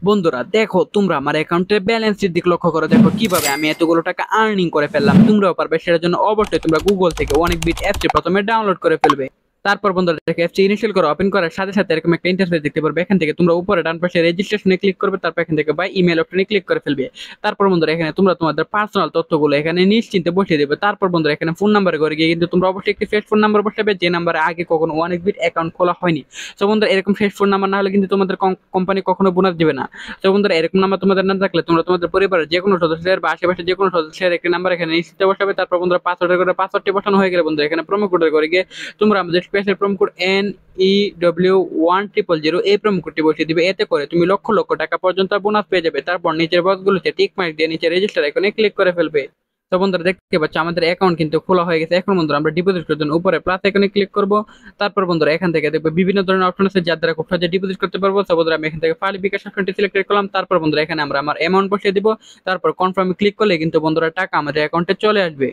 বন্ধুরা দেখো, তোমরা আমার অ্যাকাউন্টের ব্যালেন্সের দিক লক্ষ্য করে দেখো কিভাবে আমি এতগুলো টাকা আর্নিং করে ফেললাম। তোমরাও পারবে, সেটার জন্য অবশ্যই তোমরা গুগল থেকে অনেক বিট অ্যাপটি প্রথমে ডাউনলোড করে ফেলবে। তারপর বন্ধুরা দেখো, অ্যাপটি ইনস্টল করে ওপেন করার সাথে সাথে এরকম একটা ইন্টারফেস দেখতে পারবে। এখান থেকে তোমরা উপরে ডান পাশে রেজিস্ট্রেশনে ক্লিক করবে, তারপর এখান থেকে বাই ইমেল অপশনে ক্লিক করে ফেলবে। তারপর বন্ধুরা এখানে তোমরা তোমাদের পার্সোনাল তথ্যগুলো এখানে নিশ্চিন্তে বসিয়ে দেবে। তারপর বন্ধুরা এখানে ফোন নাম্বারে করে গিয়ে কিন্তু তোমরা অবশ্যই একটি ফেস ফোন নাম্বার বসাবে, যে নাম্বারে আগে কখনো অনেক বিট অ্যাকাউন্ট খোলা হয়নি। তো বন্ধুরা এরকম ফেস ফোন নাম্বার না হলে কিন্তু তোমাদের কোম্পানি কখনো বোনাস দিবে না। তো বন্ধুরা এরকম নাম্বার তোমাদের না থাকলে তোমরা তোমাদের পরিবারের যে কোনো সদস্যের বা আশেপাশে যে কোনো সদস্যের একটি নাম্বার এখানে নিশ্চিত বসাবে। তারপর বন্ধুরা পাসওয়ার্ডটি বসানো হয়ে গেলে বন্ধুরা এখানে প্রোমো কোডের করে গিয়ে তোমরা আমাদের স্পেশাল প্রোমো কোড NEW1000 এই প্রোমো কোডটি বসিয়ে দিবে। এতে করে তুমি লক্ষ লক্ষ টাকা পর্যন্ত বোনাস পেয়ে যাবে। তারপর নিচের বক্সগুলোতে টিক মার্ক দিয়ে নিচে রেজিস্টার আইকনে ক্লিক করে ফেলবে। তো বন্ধুরা দেখতে পাচ্ছ আমাদের অ্যাকাউন্ট কিন্তু খোলা হয়ে গেছে। এখন বন্ধুরা আমরা ডিপোজিট করার জন্য উপরে প্লাস আইকনে ক্লিক করব। তারপর বন্ধুরা এখান থেকে দেখবে বিভিন্ন ধরনের অপশন আছে, যার দ্বারা খুব সহজে ডিপোজিট করতে পারবো। তো বন্ধুরা আমি এখান থেকে ফাইল বিকাশ অপশনটি সিলেক্ট করলাম। তারপর বন্ধুরা এখানে আমরা আমার অ্যামাউন্ট বসিয়ে দিব। তারপর কনফার্মে ক্লিক করলে কিন্তু বন্ধুরা টাকা আমাদের অ্যাকাউন্টে চলে আসবে।